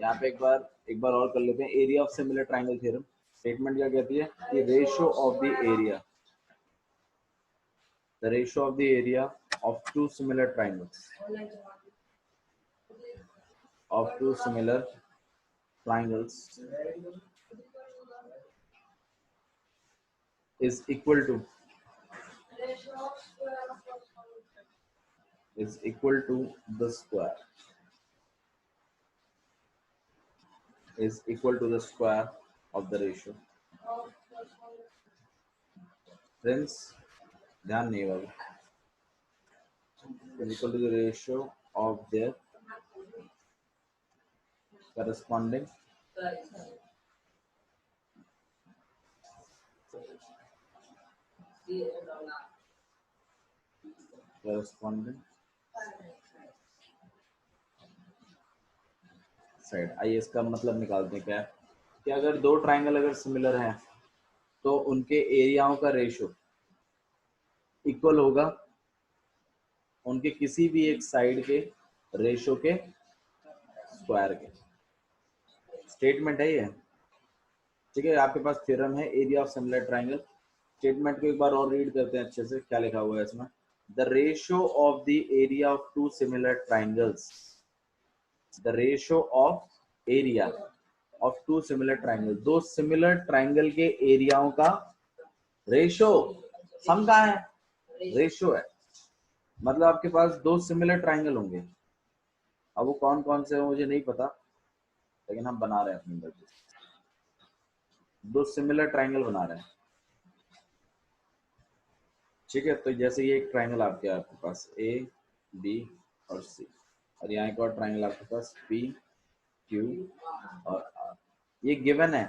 यहाँ पे एक बार और कर लेते हैं। Area of similar triangle theorem statement क्या कहती है कि ratio of the area, the ratio of the area of two similar triangles, of two similar triangles is equal to the square, is equal to the square of the ratio. Friends, ध्यान नहीं होगा, is equal to the ratio of their corresponding side. आइए इसका मतलब निकालते हैं। क्या है कि अगर दो ट्राइंगल अगर सिमिलर हैं तो उनके एरियाओं का रेशियो इक्वल होगा उनके किसी भी एक साइड के रेशियो के स्क्वायर के। स्टेटमेंट है ये, ठीक है। आपके पास थ्योरम है area of similar triangle. Statement को एक बार और रीड करते हैं अच्छे से, क्या लिखा हुआ है इसमें। The ratio of the area of two similar triangles, the ratio of area of two similar triangle, दो सिमिलर ट्राइंगल के एरियाओं का रेशियो। सम कहाँ है? रेशियो है। मतलब आपके पास दो सिमिलर ट्राइंगल होंगे, अब वो कौन कौन से हो मुझे नहीं पता, लेकिन हम बना रहे हैं अपनी मर्जी से। दो सिमिलर ट्राइंगल बना रहे हैं, ठीक है। तो जैसे ये एक ट्राइंगल आपके पास ए बी और सी, और यहाँ एक और ट्राइंगल आपके पास पी क्यू और आर। ये गिवन है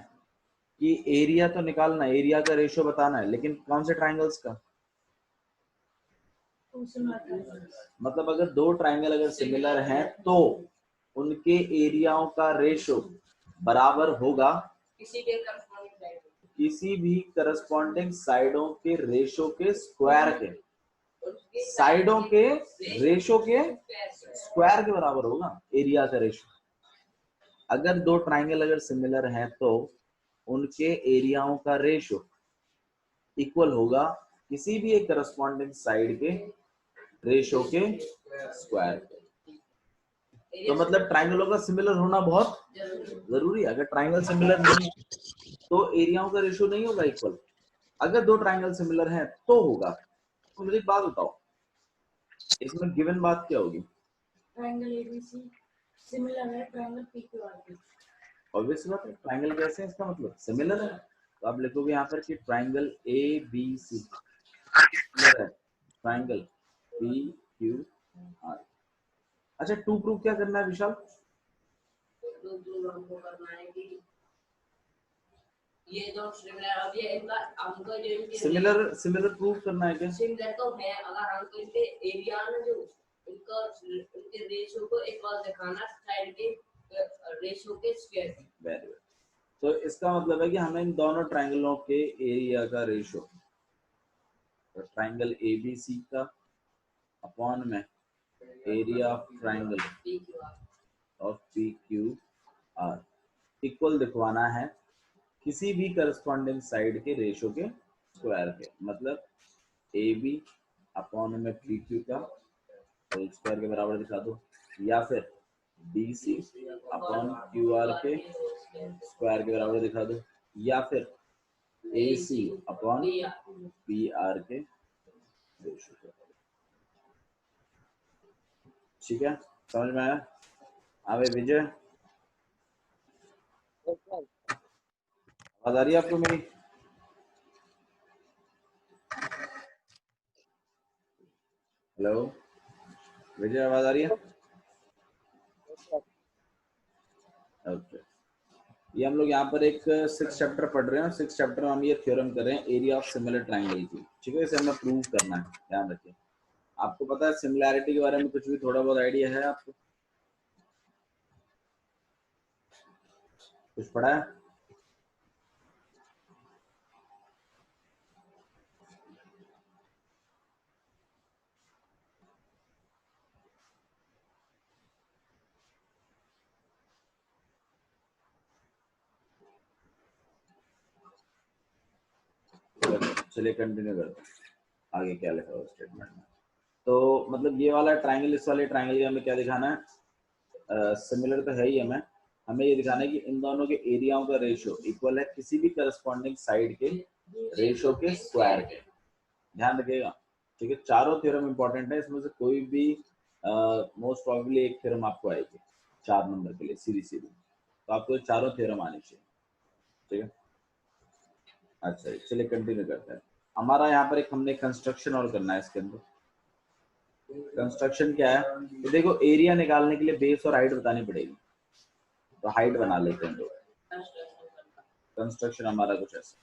कि एरिया तो निकालना है, एरिया का रेशियो बताना है, लेकिन कौन से ट्राइंगल्स का? मतलब अगर दो ट्राइंगल अगर सिमिलर हैं तो उनके एरियाओं का रेशियो बराबर होगा किसी भी करस्पॉन्डिंग साइडों के रेशियो के स्क्वायर के। साइडों के रेशियो के स्क्वायर के बराबर होगा एरिया का रेशियो। अगर दो ट्राइंगल अगर सिमिलर हैं तो उनके एरियाओं का रेशियो इक्वल होगा किसी भी एक करस्पॉन्डिंग साइड के रेशियो के स्क्वायर। तो मतलब ट्राइंगलों का सिमिलर होना बहुत जरूरी है। अगर ट्राइंगल सिमिलर नहीं है तो एरियाओं का रेशियो नहीं होगा इक्वल। अगर दो ट्राइंगल सिमिलर हैं तो होगा। तो मुझे एक बात बताओ, इसमें गिवन बात क्या होगी? ट्रायंगल एबीसी सिमिलर है ट्रायंगल पीक्यूआर के। ऑब्वियस बात है, ट्राइंगल कैसे है, इसका मतलब सिमिलर है। तो आप लिखोगे यहाँ पर कि triangle A B C similar है ट्राइंगल पी क्यू आर। अच्छा, टू प्रूफ क्या करना है विशाल? हमको करना है कि ये जो सिमिलर अब ये इनका हमको जो इनके सिमिलर प्रूफ करना है क्या? सिमिलर तो है, अगर हमको इनके एरिया ना जो इनका इनके रेशियो को इक्वल दिखाना साइड के रेशियो के स्क्वायर। Very good. तो इसका मतलब है कि हमें इन दोनों ट्राइंगलों के एरिया का रेशियो, तो ट्राइंगल एबीसी का अपॉन में area of triangle of P Q R equal दिखवाना है किसी भी करस्पॉन्डिंग साइड के रेशियो के स्क्वायर के। मतलब ए बी अपॉन में पी क्यू का होल स्क्वायर के बराबर दिखा दो, या फिर B C upon Q R के स्क्वायर के बराबर दिखा दो, या फिर A C upon P R के रेशियो के। ठीक है, समझ में आया? आवे विजय, आवाज आ रही है आपको मेरी? हेलो विजय, आवाज आ रही है? ओके। ये हम लोग यहाँ पर एक 6 चैप्टर पढ़ रहे हैं। 6 चैप्टर में हम ये थ्योरम कर रहे हैं एरिया ऑफ सिमिलर ट्राइंगल की। ठीक है, इसे हमें प्रूव करना है, ध्यान रखिए। आपको पता है सिमिलैरिटी के बारे में कुछ भी थोड़ा बहुत आइडिया है आपको? कुछ पढ़ा है? चलिए कंटिन्यू करते हैं, आगे क्या लिखा हुआ स्टेटमेंट में। तो मतलब ये वाला ट्राइंगल, इस वाले ट्राइंगल का हमें क्या दिखाना है, सिमिलर तो है ही हमें ये दिखाना है कि इन दोनों के एरियाओं का रेशियो इक्वल है किसी भी करस्पॉन्डिंग साइड के रेशियो के स्क्वायर के। ध्यान रखिएगा, ठीक है। चारों थ्योरम इंपॉर्टेंट है, इसमें से कोई भी मोस्ट प्रोबेबली एक थ्योरम आपको आएगी 4 नंबर के लिए सीधी, तो आपको चारों थ्योरम आनी चाहिए, ठीक है। अच्छा चलिए कंटिन्यू करते हैं। हमारा यहाँ पर एक हमने कंस्ट्रक्शन और करना है इसके अंदर। कंस्ट्रक्शन क्या है, तो देखो एरिया निकालने के लिए बेस और हाइट बतानी पड़ेगी, तो हाइट बना लेते हैं। तो कंस्ट्रक्शन हमारा कुछ ऐसा,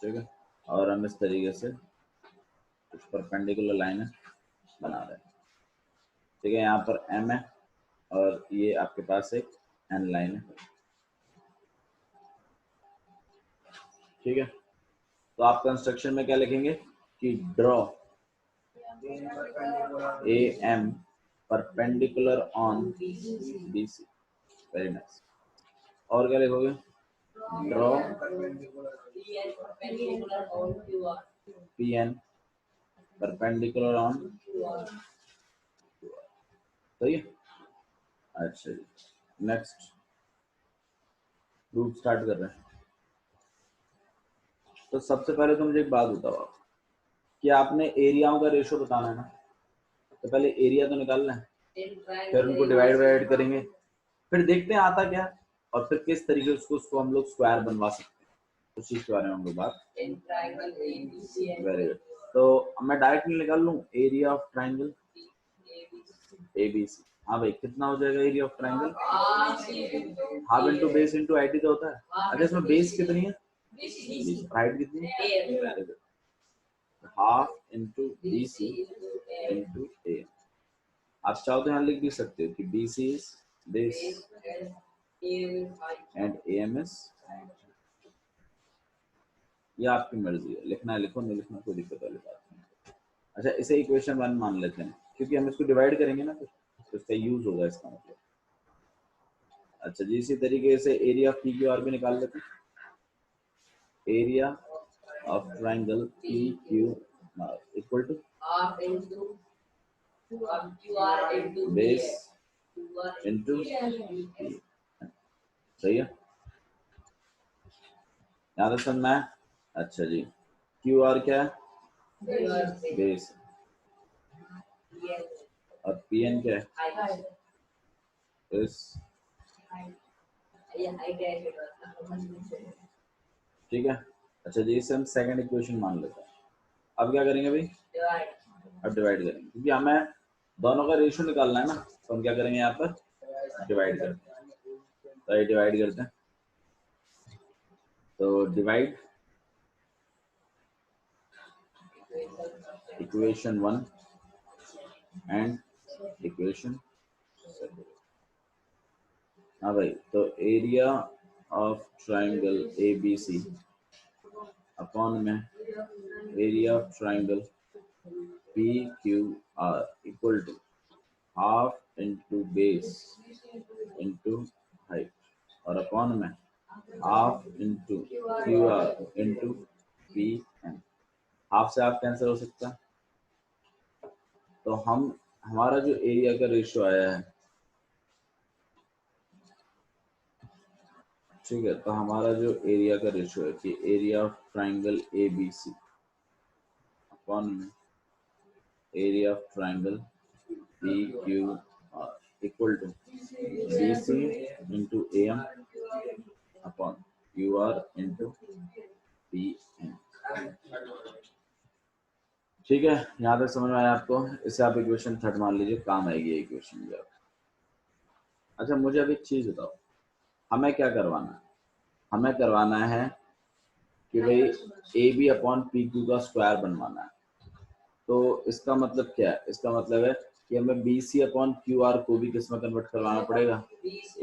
ठीक है। और हम इस तरीके से कुछ परपेंडिकुलर लाइन बना रहे हैं, ठीक है। यहाँ पर M है और ये आपके पास एक N लाइन है, ठीक है। तो आप कंस्ट्रक्शन में क्या लिखेंगे कि draw AM perpendicular on BC। Very nice. और क्या लिखोगे, ड्रॉ PN परपेंडिकुलर ऑन, सही है। अच्छा जी, नेक्स्ट प्रूफ स्टार्ट कर रहे हैं। तो सबसे पहले तो मुझे एक बात बताओ आप, कि आपने एरियाओं का रेशियो बताना है ना, तो पहले एरिया तो निकालना है, फिर उनको डिवाइड करेंगे, फिर देखते हैं आता क्या, और फिर किस तरीके से उसको हम लोग स्क्वायर बनवा सकते हैं, उस चीज के बारे में हम लोग बात। Very good. तो मैं डायरेक्टली निकाल लूं एरिया ऑफ ट्राइंगल ABC। हाँ भाई, कितना हो जाएगा area of triangle, half into base into height तो होता है। अच्छा इसमें बेस कितनी है, हाइट कितनी है, very good, half into BC into AM। आप चाहो तो यहाँ लिख भी सकते हो कि BC is base and AM is, ये आपकी मर्जी है, लिखना है लिखो, नहीं लिखना कोई दिक्कत वाली बात नहीं। अच्छा इसे इक्वेशन 1 मान लेते हैं, क्योंकि हम इसको डिवाइड करेंगे ना, तो इसका यूज होगा इसका मतलब। अच्छा जी, इसी तरीके से एरिया ऑफ PQR भी निकाल लेते हैं। Area of triangle PQR equal to base into, सही है, यहाँ तक समझना है। अच्छा जी, QR क्या है, बेस, और PN क्या है, बेस, ठीक है। अच्छा जी, इसे हम सेकंड इक्वेशन मान लेते हैं। अब क्या करेंगे भाई, अब डिवाइड करेंगे, क्योंकि हमें दोनों का रेशियो निकालना है ना, तो हम क्या करेंगे यहाँ पर डिवाइड करते हैं, तो ये डिवाइड करते हैं। तो डिवाइड इक्वेशन 1 एंड इक्वेशन, हाँ भाई, तो area of triangle ABC upon में area of triangle PQR equal to half into base into height, और अपॉन में half into QR into PN। Half से हाफ कैंसिल हो सकता है, तो हमारा जो एरिया का रेशियो आया है, ठीक है, तो हमारा जो एरिया का रेशियो है कि area of triangle ABC upon में area of triangle PQR equal to BC into AM upon QR into PN। ठीक है, यहाँ तक समझ में आया आपको। इसे आप इक्वेशन 3 मान लीजिए, काम आएगी ये इक्वेशन भी आप। अच्छा मुझे अब एक चीज बताओ, हमें क्या करवाना है, हमें करवाना है कि भाई AB अपॉन PQ का स्क्वायर बनवाना है। तो इसका मतलब क्या है, इसका मतलब है कि हमें BC अपॉन QR को भी किस में कन्वर्ट करवाना पड़ेगा,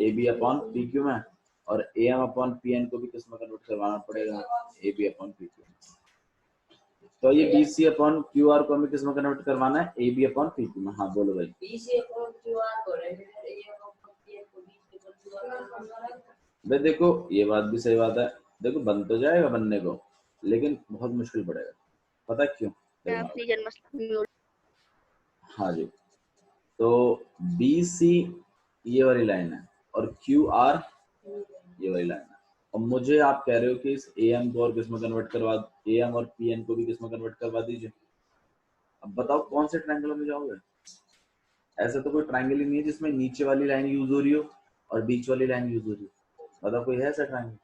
AB अपॉन PQ में, और AM अपॉन PN को भी किस में कन्वर्ट करवाना पड़ेगा, AB अपॉन PQ में। तो ये BC अपॉन QR को हमें किस में कन्वर्ट करवाना है, AB अपॉन PQ में। हाँ बोलो भाई। BC अपॉन QR को भाई देखो ये बात भी सही बात है, देखो बन तो जाएगा बनने को, लेकिन बहुत मुश्किल पड़ेगा। पता क्यों? मैं अपनी जन्मस्थल हाँ जी, तो बी सी ये वाली लाइन है और क्यू आर ये वाली लाइन है, और मुझे आप कह रहे हो कि इस ए एम को और किस में कन्वर्ट करवा, ए एम और पी एन को भी किस में कन्वर्ट करवा दीजिए। अब बताओ कौन से ट्रायंगल में जाओगे? ऐसा तो कोई ट्रायंगल ही नहीं है जिसमें नीचे वाली लाइन यूज हो रही हो और बीच वाली लाइन यूज हो रही हो। बताओ कोई है ऐसा ट्रायंगल?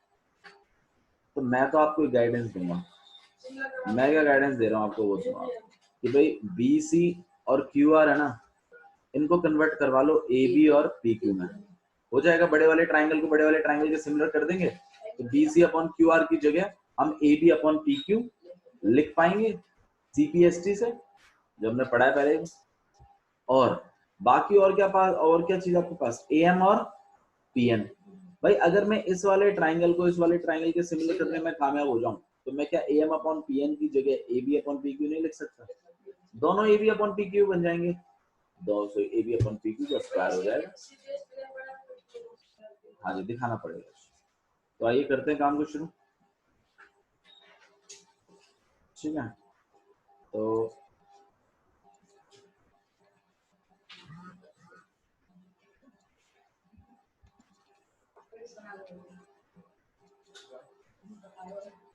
तो मैं तो आपको गाइडेंस दूंगा। मैं क्या गाइडेंस दे रहा हूँ आपको, वो सुनो कि भाई बी सी और क्यू आर है ना, इनको कन्वर्ट करवा लो ए बी और पी क्यू में, हो जाएगा। बड़े वाले ट्राइंगल को बड़े वाले ट्राइंगल के सिमिलर कर देंगे, तो B C upon Q R की जगह हम A B upon P Q लिख पाएंगे सीपीएसटी से, जो हमने पढ़ा है पहले। और बाकी और क्या पास, और क्या चीज आपके पास? ए एम और पी एन। भाई अगर मैं इस वाले ट्राइंगल को इस वाले ट्राइंगल के सिमिलर करने में कामयाब हो जाऊं, तो मैं क्या A M upon P N की जगह A B upon P Q नहीं लिख सकता? दोनों A B upon P Q बन जाएंगे, 200 A B upon P Q का स्क्वायर हो जाएगा। हाँ जी, दिखाना पड़ेगा। तो आइए करते हैं काम को शुरू, ठीक है। तो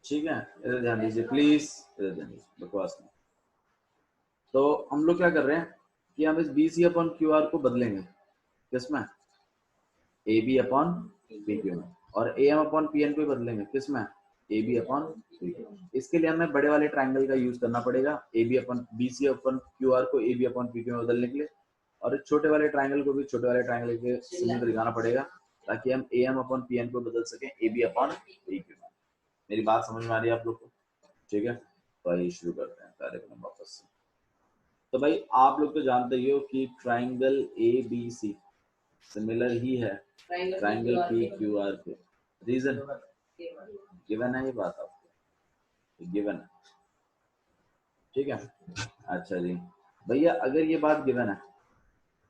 ठीक है, इधर ध्यान दीजिए प्लीज, इधर ध्यान दीजिए, बकवास नहीं। तो हम लोग क्या कर रहे हैं कि हम इस B C upon Q R को बदलेंगे किसमें? A B upon P Q में। और A M upon P N को बदलेंगे किसमें? A B upon P Q. इसके लिए हमें बड़े वाले ट्राइंगल का यूज करना पड़ेगा, A B upon B C upon Q R को A B upon P Q में बदलने के लिए, और छोटे वाले ट्राइंगल को भी छोटे वाले ट्राइंगल के सिमिलर दिखाना पड़ेगा, ताकि हम A M upon P N को बदल सकें A B upon P Q में। मेरी बात समझ में आ रही है आप लोग को? ठीक है, तो आइए शुरू करते हैं कार्यक्रम वापस से। तो भाई आप लोग तो जानते ही हो कि triangle A B C similar ही है ट्राइंगल पी क्यू आर के। रीजन गिवन है, ये बात आपको गिवन है, ठीक है। अच्छा जी भैया, अगर ये बात गिवन है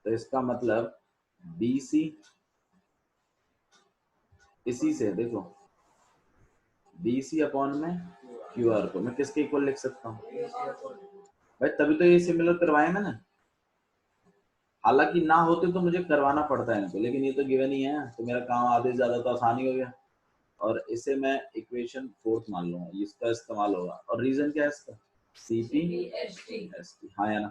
तो इसका मतलब बी सी इसी से देखो, बी सी अपॉन में क्यू आर को मैं किसके इक्वल लिख सकता हूँ? भाई तभी तो ये सिमिलर करवाए मैंने, हालांकि ना होते तो मुझे करवाना पड़ता है इनको, लेकिन ये तो गिवन ही है, तो मेरा काम आधे से ज्यादा तो आसानी हो गया। और इसे मैं इक्वेशन 4 मान लूंगा, इसका इस्तेमाल होगा। और रीजन क्या है इसका? CP/ST, हाँ या ना?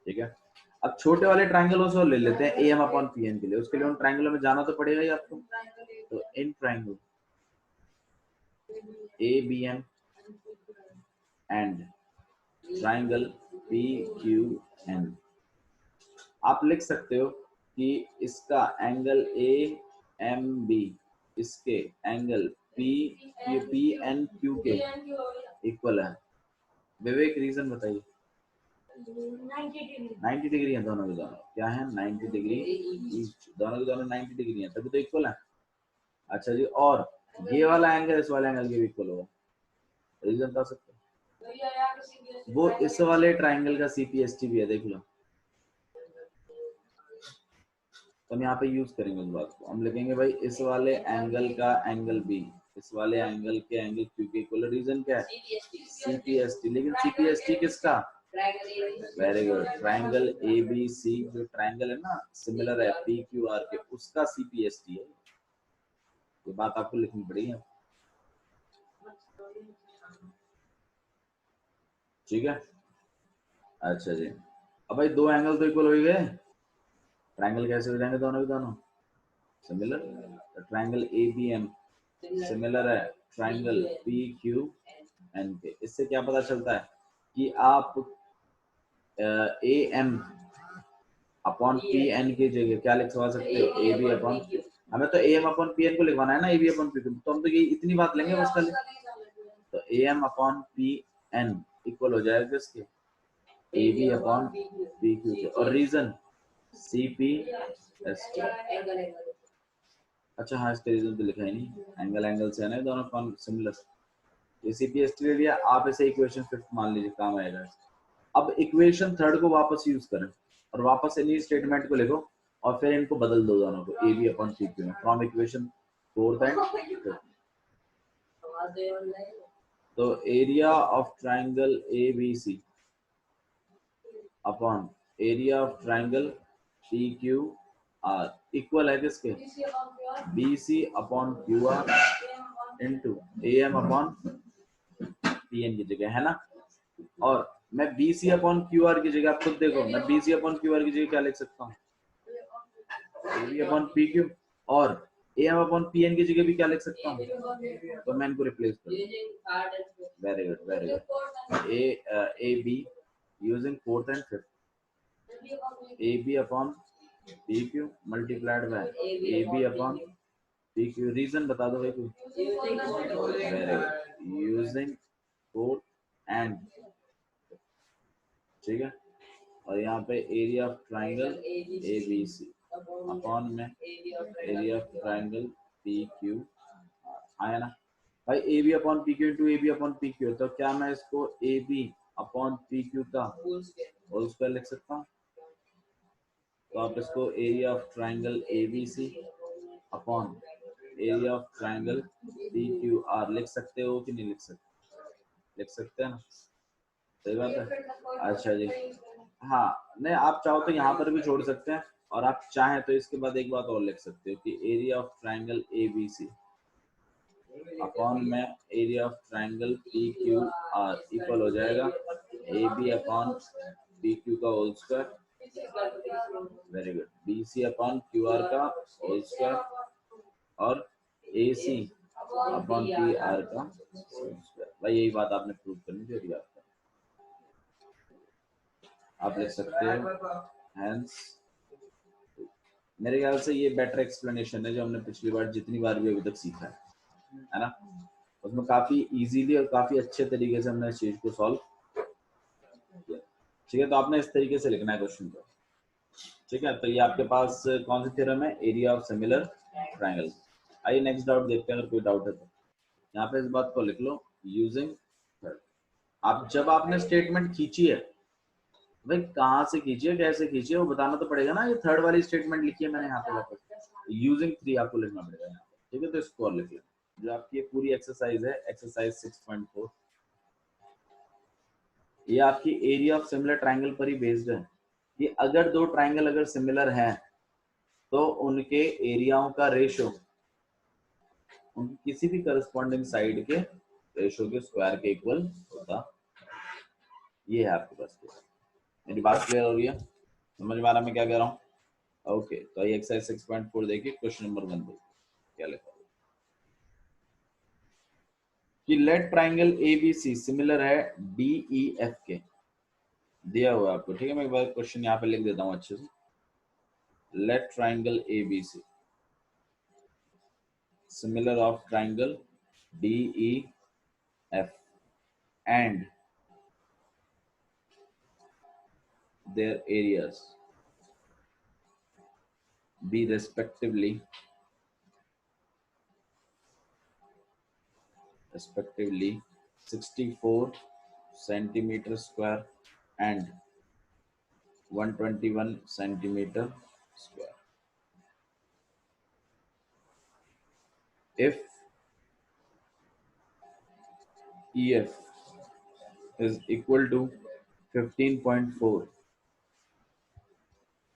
ठीक है। अब छोटे वाले ट्राइंगलों से ले लेते हैं A M upon P N के लिए, उसके लिए उन ट्राइंगलों में जाना तो पड़ेगा ही आपको। तो in triangle A B M and triangle P Q N, आप लिख सकते हो कि इसका एंगल ए एम बी इसके एंगल पी एन क्यू के इक्वल है। विवेक रीजन बताइए। 90 डिग्री है दोनों के दोनों, क्या है? 90 डिग्री, दोनों के दोनों 90 डिग्री है, तभी तो इक्वल है। अच्छा जी, और ये वाला एंगल इस वाले एंगल के भी इक्वल होगा। रीजन बता सकते हो? वो इस वाले ट्राइंगल का सीपीएसटी भी है, देख लो। तो हम यहाँ पे यूज करेंगे उस बात को, हम लिखेंगे भाई इस वाले एंगल का एंगल बी इस वाले एंगल के एंगल क्यू के इक्वल। रीजन क्या है? सीपीएसटी। लेकिन सीपीएसटी किसका? Very good, triangle A B C, जो ट्राइंगल है ना सिमिलर है पी क्यू आर के, उसका सीपीएसटी है। ये बात आपको लिखनी पड़ेगी, ठीक है। अच्छा जी, अब भाई दो एंगल तो इक्वल हो ही गए, ट्राइंगल कैसे हो जाएंगे? दोनों के दोनों similar. Triangle A B M similar है ट्राइंगल पी क्यू एन के। इससे क्या पता चलता है कि आप A M upon P N की जगह क्या लिखवा सकते हो? ए बी अपॉन, हमें तो A M upon P N को लिखवाना है ना, A B upon P Q, तो हम तो ये इतनी बात लेंगे बस खाली। तो A M upon P N equal हो जाएगा इसके A B upon P Q के। और reason C P S T. अच्छा हाँ, इसका रीजन तो लिखा ही नहीं, एंगल एंगल से है ना दोनों कौन सिमिलर। ये सीपीएसटी ले लिया, आप इसे इक्वेशन 5 मान लीजिए, काम आएगा। अब इक्वेशन 3 को वापस यूज करें और वापस इन्हीं स्टेटमेंट को लिखो और फिर इनको बदल दो दोनों को A B upon P Q में, फ्रॉम इक्वेशन 4 एंड 5। तो area of triangle A B C upon area of triangle P Q R equal है किसके, B C upon Q R into A M upon P N की जगह, है ना। और मैं B C upon Q R की जगह, आप खुद देखो, मैं B C upon Q R की जगह क्या लिख सकता हूँ, A B upon P Q, और A M upon P N की जगह भी क्या लिख सकता हूँ, तो मैं इनको रिप्लेस कर दूं। Very good very good. A B using fourth and fifth, A B upon P Q multiplied by A B upon P Q. Reason बता दो भाई कोई। Very good, using fourth and, ठीक है। और यहाँ पे area of triangle A B C upon में area of triangle P Q आया ना भाई। A B upon P Q into A B upon P Q, तो क्या मैं इसको A B upon P Q का होल स्क्वायर लिख सकता हूँ। तो आप इसको area of triangle A B C upon area of triangle P Q R लिख सकते हो कि नहीं लिख सकते, लिख सकते हैं ना, सही बात है। अच्छा जी, हाँ नहीं, आप चाहो तो यहाँ पर भी छोड़ सकते हैं, और आप चाहें तो इसके बाद एक बात और लिख सकते हो कि area of triangle A B C upon में area of triangle P Q R equal हो जाएगा A B upon P Q का whole square, very good, B C upon Q R का होल स्क्वायर, और A C upon P R का whole square. भाई यही बात आपने प्रूव करनी थी, आप लिख सकते हो। हेंस मेरे ख्याल से ये बेटर एक्सप्लेनेशन है जो हमने पिछली बार जितनी बार भी अभी तक सीखा है ना, उसमें काफी इजीली और काफी अच्छे तरीके से हमने इस चीज को सॉल्व किया। ठीक है, तो आपने इस तरीके से लिखना है क्वेश्चन को। ठीक है, तो ये आपके पास कौन सी थ्योरम है, एरिया ऑफ सिमिलर ट्राइंगल। आइए नेक्स्ट डाउट देखते हैं, अगर कोई डाउट है तो यहाँ पे इस बात को लिख लो, यूजिंग थर्ड। आप जब आपने स्टेटमेंट खींची है, भाई कहाँ से खींचिए कैसे खींचिए वो बताना तो पड़ेगा ना। ये थर्ड वाली स्टेटमेंट लिखी है मैंने यहाँ पे, वापस यूजिंग थ्री आपको लिखना पड़ेगा यहाँ पे। ठीक है, तो इसको और लिख लें। जो आपकी ये पूरी एक्सरसाइज है, एक्सरसाइज 6.4, ये आपकी एरिया ऑफ सिमिलर ट्राइंगल पर ही बेस्ड है कि अगर दो ट्राइंगल अगर सिमिलर हैं तो उनके एरियाओं का रेशो उनकी किसी भी करस्पॉन्डिंग साइड के रेशो के स्क्वायर के इक्वल होता। ये है आपके पास। मेरी बात क्लियर हो रही है, समझ में आ रहा मैं क्या कह रहा हूँ? ओके, तो ये एक्सरसाइज 6.4 देखिए, क्वेश्चन नंबर 1 देखिए क्या लिखा है कि लेट ट्राइंगल एबीसी सिमिलर है डीईएफ के, दिया हुआ है आपको। ठीक है, मैं एक बार क्वेश्चन यहाँ पे लिख देता हूँ अच्छे से। Let triangle ABC similar of triangle DEF and their areas be respectively 64 centimeter square and 121 centimeter square. If EF is equal to 15.4,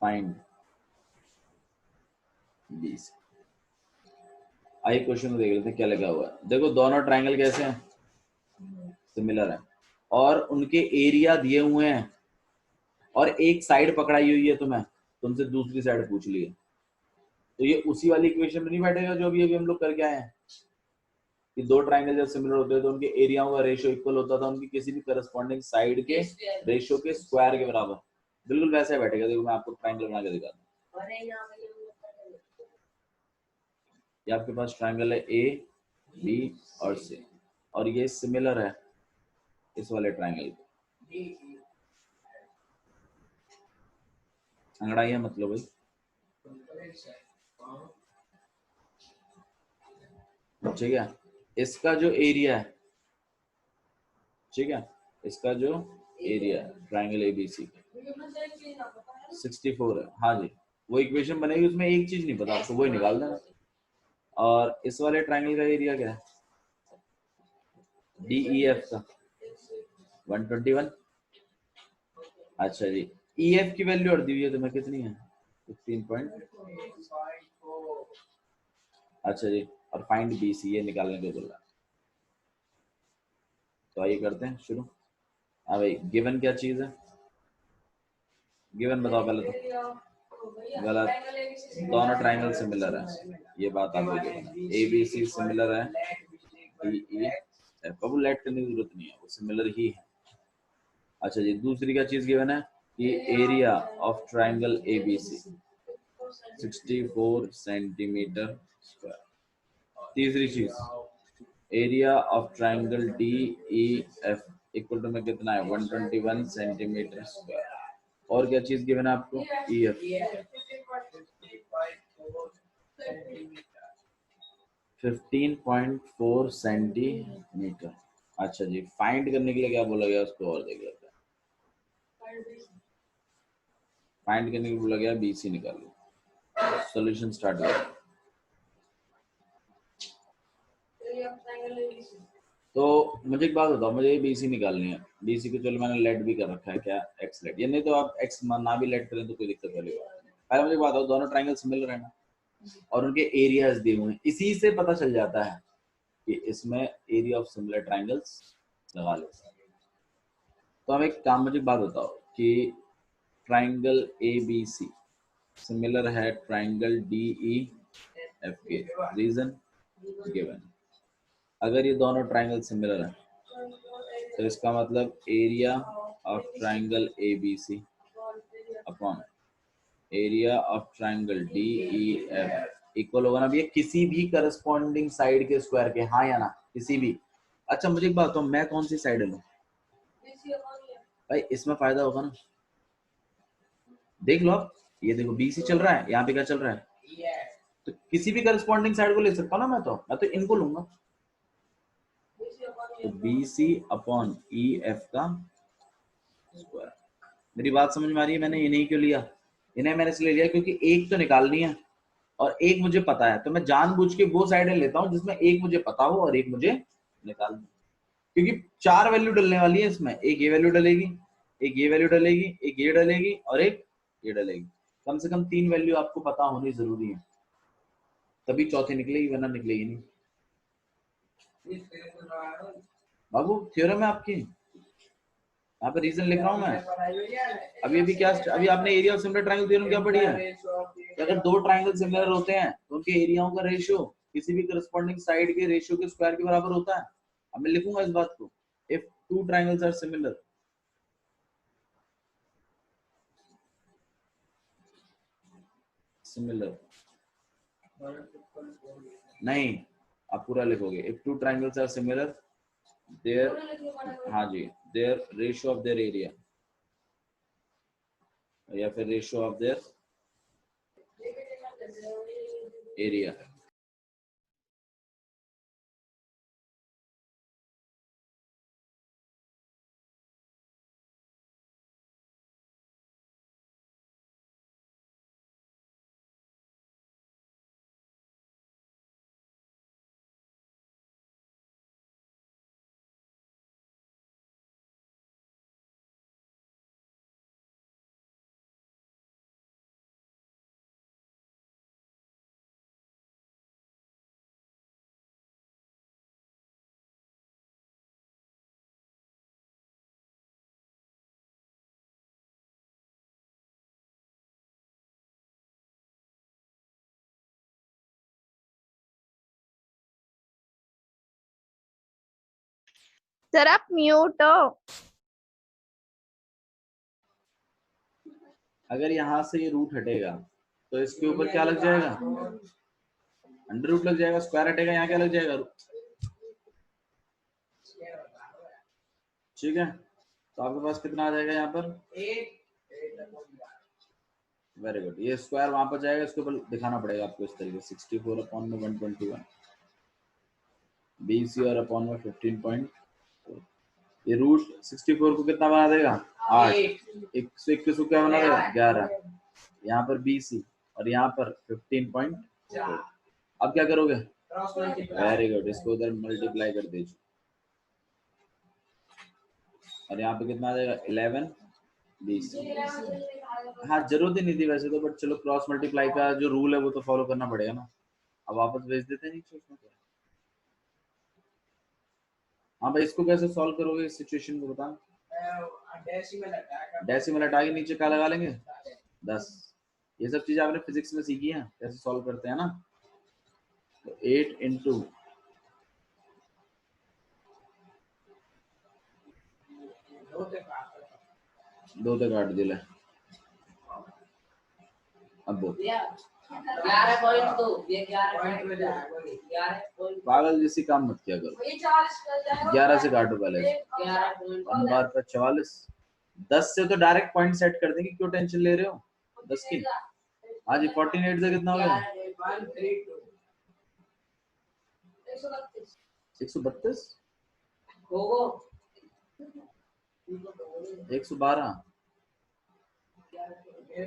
find BC. आइए क्वेश्चन को देख लेते हैं क्या लगा हुआ है। देखो दोनों ट्राइंगल कैसे हैं, सिमिलर है, और उनके एरिया दिए हुए हैं, और एक साइड पकड़ाई हुई है तुम्हें, तुमसे दूसरी साइड पूछ ली है, तो ये उसी वाली इक्वेशन में नहीं बैठेगा जो अभी हम लोग करके आए हैं कि दो ट्राइंगल जब सिमिलर होते हैं तो उनके एरियाओं का रेशियो इक्वल होता था उनकी किसी भी करस्पॉन्डिंग साइड के रेशियो के स्क्वायर के बराबर। बिल्कुल वैसे बैठेगा। देखो मैं आपको ट्राइंगल बना के दिखाता हूँ। ये आपके पास ट्राइंगल है ए बी और सी, और ये सिमिलर है इस वाले ट्राइंगल के। अंगड़ाइया मतलब भाई, ठीक है, इसका जो एरिया है, ठीक है, इसका जो एरिया है ट्राइंगल एबीसी 64 है। हाँ जी, वो इक्वेशन बनेगी, उसमें एक चीज नहीं पता आपको, वही निकाल देना। और इस वाले ट्राइंगल का एरिया क्या है, DEF का 121। अच्छा जी, EF की वैल्यू और दी हुई है तुम्हें कितनी है? 15 पॉइंट। अच्छा जी, और फाइंड BC ये निकालने को बोला। तो आइए करते हैं शुरू। हाँ भाई, गिवन क्या चीज है? गिवन बताओ पहले तो। गलत, दोनों ट्राइंगल सिमिलर है, ये बात आपको गिवन है। ABC सिमिलर है DEF, अब लेट करने की जरूरत नहीं है, वो सिमिलर ही है। अच्छा जी, दूसरी क्या चीज गिवन है कि area of triangle ABC 64 centimetre square. तीसरी चीज area of triangle DEF equal to में कितना है? 121 सेंटीमीटर स्क्वायर। और क्या चीज गिवन है आपको? EF 15.4 centimetre. अच्छा जी, फाइंड करने के लिए क्या बोला गया उसको और देख लेते हैं। फाइंड करने के लिए बोला गया BC निकालो। सॉल्यूशन स्टार्ट करो। तो मुझे एक बात बताओ, मुझे BC निकालनी है। BC को चलो मैंने लेट भी कर रखा है, क्या एक्स लेट, ये नहीं तो आप एक्स ना भी लेट करें तो कोई दिक्कत वाली बात नहीं। पहले मुझे बात बताओ, दोनों ट्राइंगल सिमिलर है ना, और उनके एरियाज दिए हुए हैं। इसी से पता चल जाता है कि इसमें एरिया ऑफ सिमिलर ट्राइंगल्स लगा लेते हैं। तो हम एक काम, मुझे बात बताओ कि ट्राइंगल ABC सिमिलर है ट्राइंगल DEF के, रीजन गिवन। अगर ये दोनों ट्राइंगल सिमिलर है तो इसका मतलब area of triangle ABC upon area of triangle DEF equal होगा ना भैया किसी भी करस्पॉन्डिंग साइड के स्क्वायर के। हाँ या ना? किसी भी। अच्छा मुझे एक बात बताओ, मैं कौन सी साइड लूं भाई? इसमें फायदा होगा ना, देख लो आप, ये देखो BC चल रहा है, यहाँ पे क्या चल रहा है, तो किसी भी करस्पॉन्डिंग साइड को ले सकता हूँ ना। मैं तो इनको लूंगा। तो BC अपॉन EF का स्क्वायर। मेरी बात समझ में आ रही है? मैंने इन्हीं क्यों लिया? इन्हें मैंने इसलिए लिया क्योंकि एक तो निकालनी है और एक मुझे पता है, तो मैं जानबूझ के वो साइड लेता हूँ जिसमें एक मुझे पता हो और एक मुझे निकालनी, क्योंकि 4 वैल्यू डलने वाली है इसमें। एक ये वैल्यू डलेगी, एक ये वैल्यू डलेगी, एक ये डलेगी और एक ये डलेगी। कम से कम 3 वैल्यू आपको पता होनी जरूरी है, तभी चौथी निकलेगी, वरना निकलेगी नहीं। बाबू थ्योरम है आपकी, यहाँ पे रीजन लिख रहा हूँ मैं। अभी क्या, अभी आपने area of similar triangle theorem क्या पढ़ी है? कि अगर दो ट्रायंगल सिमिलर होते हैं तो उनके एरियाओं का रेशियो किसी भी करस्पॉन्डिंग साइड के रेशियो के स्क्वायर के बराबर होता है। अब मैं लिखूंगा इस बात को, if two triangles are similar, नहीं आप पूरा लिखोगे, if two triangles are similar there, हाँ जी, their ratio of their area, या फिर ratio of their area. Sir आप म्यूट हो। अगर यहाँ से ये रूट हटेगा तो इसके ऊपर क्या लग जाएगा? अंडर रूट लग जाएगा। स्क्वायर हटेगा, यहाँ क्या लग जाएगा? ठीक है, तो आपके पास कितना आ जाएगा यहाँ पर? Very good. ये स्क्वायर वहां पर जाएगा, इसके ऊपर दिखाना पड़ेगा आपको इस तरीके से 64 अपॉन में 121, BC और अपॉन में 15.4। ये रूट 64 को कितना बना देगा? 8। 121 को क्या बना देगा? 11। यहाँ पर BC और यहाँ पर 15.4। अब क्या करोगे? वेरी गुड, इसको उधर मल्टीप्लाई कर दीजिए। और यहाँ पे कितना आ जाएगा 11 BC। हाँ जरूरत ही नहीं थी वैसे तो, बट चलो क्रॉस मल्टीप्लाई का जो रूल है वो तो फॉलो करना पड़ेगा ना। अब वापस भेज देते हैं नीचे, उसमें क्या। हाँ भाई इसको कैसे सॉल्व करोगे इस सिचुएशन को बता। डेसिमल हटा के नीचे क्या लगा लेंगे 10। ये सब चीजें आपने फिजिक्स में सीखी है कैसे सॉल्व करते हैं ना। तो 8 इंटू 2 तक काट दिला। अब बोल 11.2 ये 11.2 पागल जैसी काम मत किया करो। 11 से काटो पहले, 1 बार पर 44। 10 से तो डायरेक्ट पॉइंट सेट कर देंगे, क्यों टेंशन ले रहे हो 10 की। हाँ जी 48 से कितना हो गया 132 112।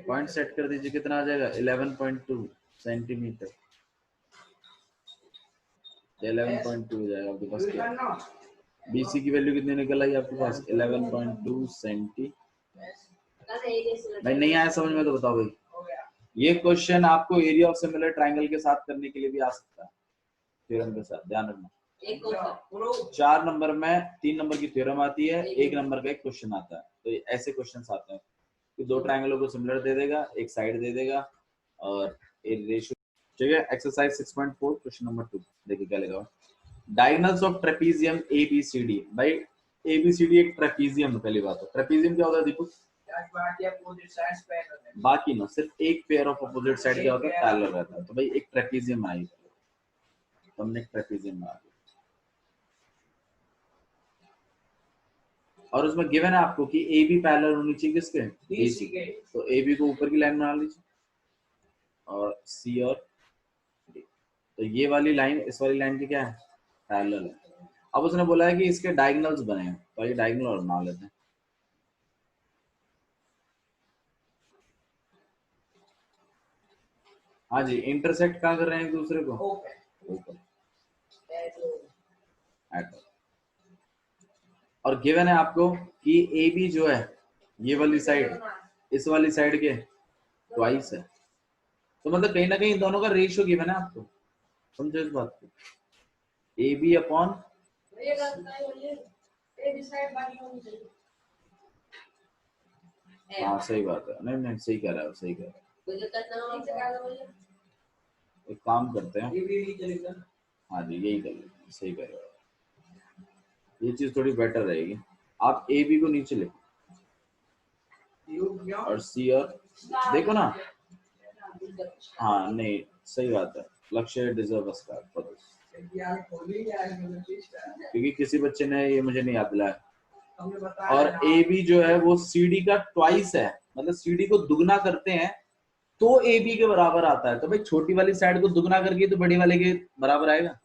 पॉइंट सेट कर दीजिए, कितना आ जाएगा 11.2 सेंटीमीटर। 11.2 हो जाएगा आपके पास। क्या BC की वैल्यू कितनी निकल आई आपके पास 11.2 सेंटी। भाई नहीं आया समझ में तो बताओ भाई। ये क्वेश्चन आपको एरिया ऑफ सिमिलर ट्रायंगल के साथ करने के लिए भी आ सकता है, थ्योरम के साथ, ध्यान रखना। 4 नंबर में 3 नंबर की थ्योरम आती है, 1 नंबर का एक क्वेश्चन आता है। तो ऐसे क्वेश्चंस आते हैं कि 2 ट्रायंगलों को सिमिलर दे देगा, एक साइड दे देगा और एक रेशियो। ठीक है, एक्सरसाइज 6.4 क्वेश्चन नंबर 2 देखिए क्या लिखा हुआ। Diagonals of trapezium ABCD। भाई ABCD एक ट्रेपीजियम है, पहली बात है। ट्रेपीजियम क्या होता है दीपक? बाकी ना सिर्फ एक पेयर ऑफ अपोजिट साइड क्या होता है पैरेलल रहता है। तो भाई एक ट्रेपीजियम आई, तो हमने ट्रेपीजियम आ गया और उसमें गिवन है आपको कि AB पैरेलल होनी चाहिए किसके BC के। तो AB को ऊपर की लाइन बना लीजिए और C और D। तो ये वाली लाइन इस वाली लाइन की क्या है पैरेलल है। अब उसने बोला है कि इसके डायगोनल्स बने हैं, तो ये डायगोनल और बना लेते हैं। हाँ जी इंटरसेक्ट कहाँ कर रहे हैं एक दूसरे को ऊपर। और गिवन है आपको कि AB जो है ये वाली साइड इस वाली साइड के ट्वाइस है। तो मतलब कहीं ना कहीं दोनों का रेशियो गिवन है आपको, समझो इस बात को। AB अपॉन हाँ सही बात है, नहीं नहीं सही कह रहा है, सही कह रहा है। एक काम करते हैं, हाँ जी यही कर लेते हैं, सही कह रहे हो। ये चीज थोड़ी बेटर रहेगी। आप AB को नीचे लिखो और C और देखो ना। हाँ नहीं सही बात है, लक्ष्य डिजर्व स्टार फॉर दिस। क्योंकि किसी बच्चे ने ये मुझे नहीं याद दिलाया। और AB जो है वो CD का ट्वाइस है, मतलब CD को दुगना करते हैं तो AB के बराबर आता है। तो भाई छोटी वाली साइड को दुगना करके तो बड़ी वाले के बराबर आएगा,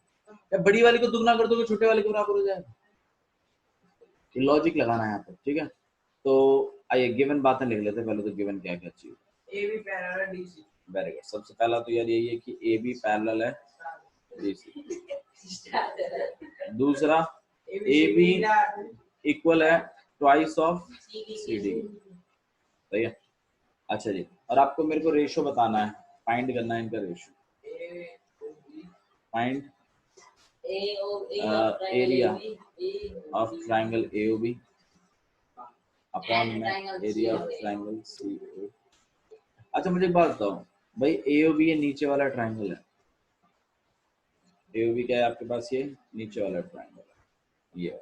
या बड़ी वाली को दुगना कर दो तो छोटे वाले के बराबर हो जाएगा। लॉजिक लगाना है यहाँ पर, ठीक है। तो आइए गिवन बातें लिख लेते हैं पहले। तो गिवन क्या क्या चाहिए। AB parallel DC। Very good. सबसे पहला तो यार यही है कि AB पैरेलल है DC। दूसरा AB इक्वल है ट्वाइस ऑफ CD। सही है। अच्छा जी, और आपको मेरे को रेशो बताना है, फाइंड करना है इनका ratio. Find area of triangle AOB upon area of triangle CO। अच्छा मुझे एक बात बताओ भाई, AOB ये नीचे वाला ट्रायंगल है। AOB क्या है आपके पास, ये नीचे वाला ट्रायंगल है ये,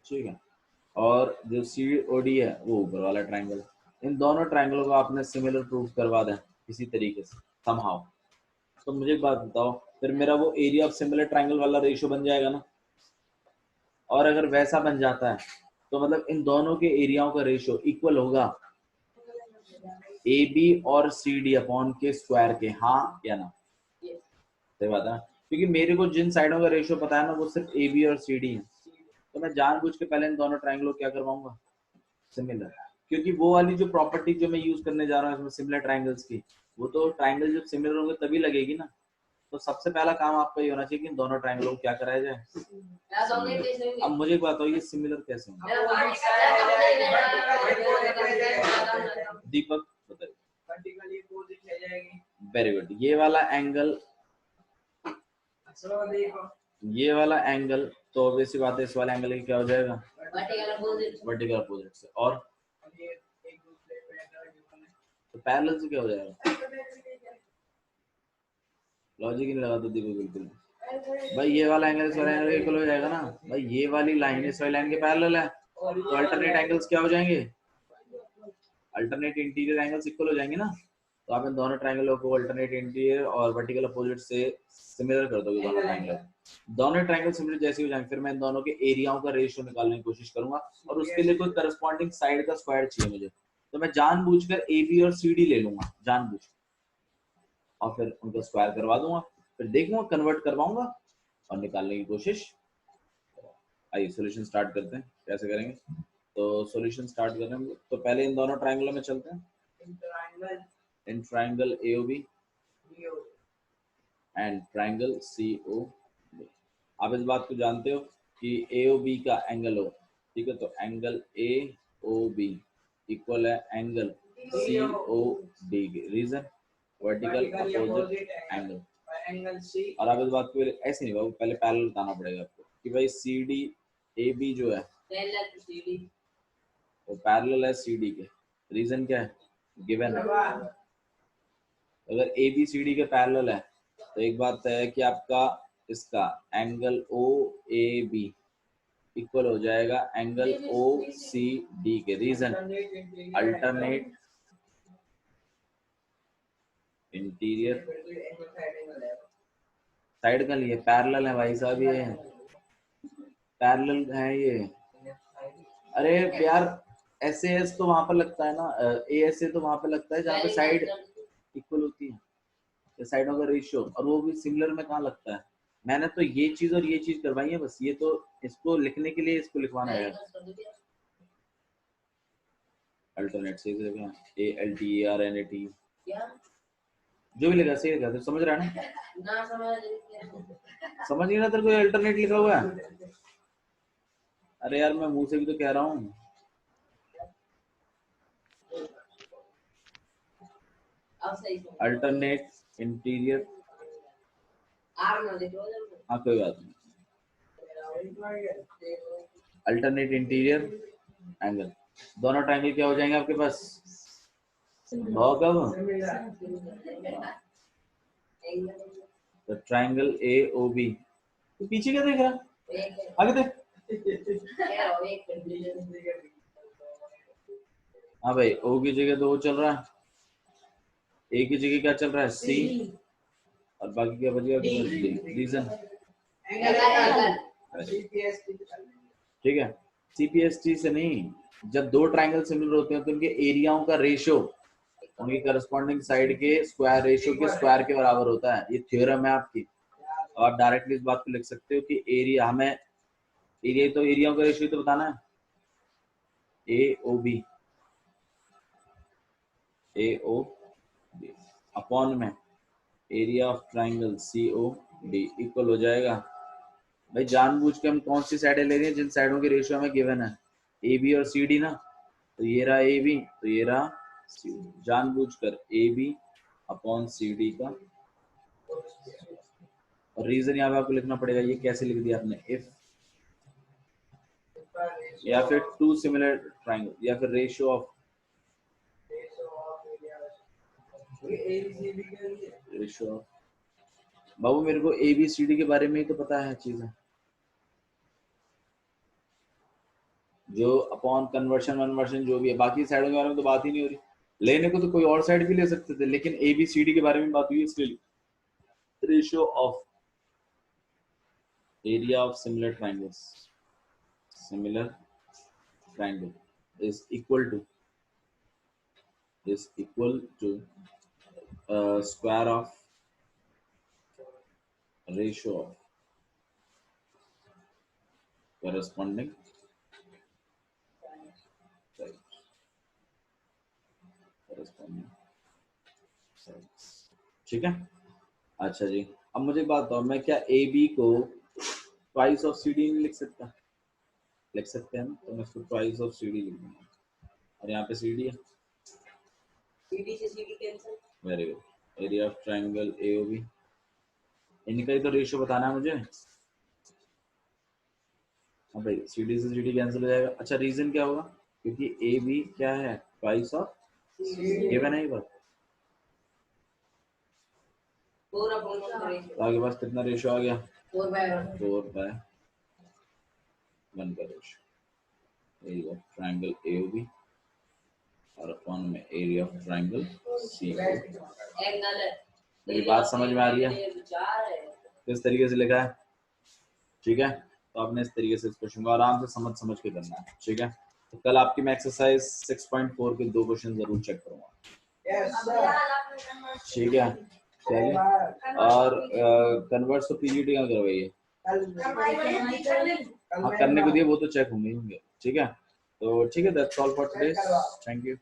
ठीक है। और जो COD है वो ऊपर वाला ट्रायंगल। इन दोनों ट्रायंगलों को आपने सिमिलर प्रूफ करवा दें किसी तरीके से समहाउ। तो मुझे एक बात बताओ, फिर मेरा वो एरिया ऑफ सिमिलर ट्रायंगल वाला रेशियो बन जाएगा ना। और अगर वैसा बन जाता है तो मतलब इन दोनों के एरियाओं का रेशियो इक्वल होगा AB और CD अपॉन के स्क्वायर के, हाँ या ना। सही बात है, क्योंकि मेरे को जिन साइडों का रेशियो पता है ना वो सिर्फ AB और CD है। तो मैं जानबूझ के पहले इन दोनों ट्रायंगलों क्या करवाऊंगा सिमिलर, क्योंकि वो वाली जो प्रॉपर्टी जो मैं यूज करने जा रहा हूँ इसमें सिमिलर ट्रायंगल्स की, वो तो ट्रायंगल जब सिमिलर होंगे तभी लगेगी ना। तो सबसे पहला काम आपका ये होना चाहिए कि इन दोनों ट्रायंगलों को क्या कराया जाए, या तो हमने कैसे अब मुझे एक बात हो, ये सिमिलर कैसे होंगे? दीपक बताइए। वर्टिकली अपोजिट ले जाएगी। Very good. ये वाला एंगल, देखो ये वाला एंगल, तो ऑब्वियसली बात है इस वाले एंगल की क्या हो जाएगा, वर्टिकल अपोजिट वर्टिकल अपोजिट से। और ये एक दूसरे पे पैरेलल तो पैरेलल से क्या हो जाएगा, लॉजिक ही नहीं लगा तो देखो बिल्कुल भाई, ये वाला एंगल इस वाले एंगल के इक्वल हो जाएगा ना भाई, ये वाली लाइन इस वाली लाइन के पैरेलल है, तो अल्टरनेट एंगल्स क्या हो जाएंगे, अल्टरनेट इंटीरियर एंगल्स इक्वल हो जाएंगे ना। तो आप इन दोनों ट्रायंगलों को अल्टरनेट इंटीरियर और वर्टिकल अपोजिट से सिमिलर कर दोगे दोनों ट्रायंगल। दोनों ट्रायंगल सिमिलर जैसे हो जाएंगे, फिर मैं इन दोनों के एरियाओं का रेशियो निकालने की कोशिश करूंगा, और उसके लिए कोई करस्पॉन्डिंग साइड का स्क्वायर चाहिए मुझे, तो मैं जानबूझकर ए बी और सी डी ले लूंगा जानबूझ, और फिर उनको स्क्वायर करवा दूंगा, फिर देखूंगा कन्वर्ट करवाऊंगा और निकालने की कोशिश। आइए सॉल्यूशन स्टार्ट करते हैं, कैसे करेंगे। तो सॉल्यूशन स्टार्ट कर रहे हैं, तो पहले इन दोनों ट्रायंगलों में चलते हैं। In triangle AOB and triangle COB। आप इस बात को जानते हो कि AOB का एंगल हो, ठीक है, तो एंगल AOB इक्वल है एंगल COD के, reason vertical opposite angle. Angle C. और आप इस बात को ऐसे नहीं बाबू, पहले पैरेलल बताना पड़ेगा आपको कि भाई CD AB जो है पैरेलल टू सीडी, वो पैरेलल है CD के, रीजन क्या है, गिवन है। अगर ABCD के पैरेलल है तो एक बात तय है कि आपका इसका एंगल OAB इक्वल हो जाएगा एंगल OCD के, रीजन अल्टरनेट इंटीरियर साइड का लिए पैरेलल है भाई साहब, ये पैरेलल है ये। अरे यार SAS तो वहां पर लगता है ना, ASA तो वहां पर लगता है जहाँ पे साइड इक्वल होती है, साइडों का रेशियो, और वो भी सिमिलर में कहाँ लगता है। मैंने तो ये चीज और ये चीज करवाई है बस, ये तो इसको लिखने के लिए इसको लिखवाना है। अल्टरनेट सही से लिखा, ALTERNAT जो भी लिखा सही लिखा, तो समझ रहा है ना, ना समझ समझ नहीं रहा तेरे को अल्टरनेट लिखा हुआ है। अरे यार मैं मुंह से भी तो कह रहा हूँ। अब सही समझ। अल्टरनेट इंटीरियर, आर ना देखो हाँ कोई बात नहीं, अल्टरनेट इंटीरियर एंगल, दोनों ट्रायंगल क्या हो जाएंगे आपके पास, भाव कब, तो ट्रायंगल AOB। तो पीछे क्या देख रहा, आगे देख। हाँ भाई, O की जगह तो वो चल रहा है, A की जगह क्या चल रहा है C, और बाकी क्या बचेगा, रीजन ठीक है। CPST से नहीं, जब दो ट्रायंगल सिमिलर होते हैं तो उनके एरियाओं का रेशियो उनकी करस्पॉन्डिंग साइड के स्क्वायर रेशियो के स्क्वायर के बराबर होता है, ये थ्योरम है आपकी। आप डायरेक्टली इस बात को लिख सकते हो कि एरिया, हमें एरिया तो एरियाओं का रेशियो तो बताना है, AOB अपॉन में area of triangle COD equal हो जाएगा, भाई जानबूझ के हम कौन सी साइडें ले रहे हैं जिन साइडों के रेशियो हमें गिवन है, AB और CD ना, तो ये रहा AB, तो ये रहा CD, जानबूझकर AB अपॉन CD का, और रीजन यहाँ पे आपको लिखना पड़ेगा, ये कैसे लिख दिया आपने, इफ या फिर टू सिमिलर ट्रायंगल, या फिर रेशियो ऑफ, रेशियो ऑफ, बाबू मेरे को ABCD के बारे में ही तो पता है चीजें, जो अपॉन कन्वर्शन वनवर्शन जो भी है, बाकी साइडों के बारे में तो बात ही नहीं हो रही। लेने को तो कोई और साइड भी ले सकते थे, लेकिन ABCD के बारे में बात हुई, इसलिए ratio of area of similar triangles, similar triangle is equal to square of ratio of corresponding sides, ठीक है। अच्छा जी, अब मुझे एक बात बताओ, मैं क्या ए बी को ट्वाइस ऑफ सी डी नहीं लिख सकता? लिख सकते हैं ना, तो मैं इसको ट्वाइस ऑफ सी डी लिख दूंगा, और यहाँ पे सी डी है। सीडी से CD cancel. Very good. Area of triangle A O B, इनका ही तो रेशियो बताना है मुझे। हाँ भाई, सी डी से सी डी कैंसिल हो जाएगा। अच्छा, रीजन क्या होगा? क्योंकि ए बी क्या है, ट्वाइस ऑफ गिवन है ये बात। पूरा बोलना तो करेंगे आपके पास कितना रेशियो आ गया? 4/1। 4/1 का ratio. Area of triangle A O B और अपॉन में area of triangle C O. Angle है। मेरी बात समझ में आ रही है? विचार है। किस तरीके से लिखा है? ठीक है, तो आपने इस तरीके से इस क्वेश्चन को आराम से समझ के करना है। ठीक है, तो कल आपकी मैं एक्सरसाइज 6.4 के 2 क्वेश्चन जरूर चेक करूंगा। ठीक है, चलिए। और कन्वर्ट्स तो पीजीटी का करवाइए। हाँ, करने को दिए, वो तो चेक होंगे। ठीक है, तो ठीक है, that's all for today. Thank you.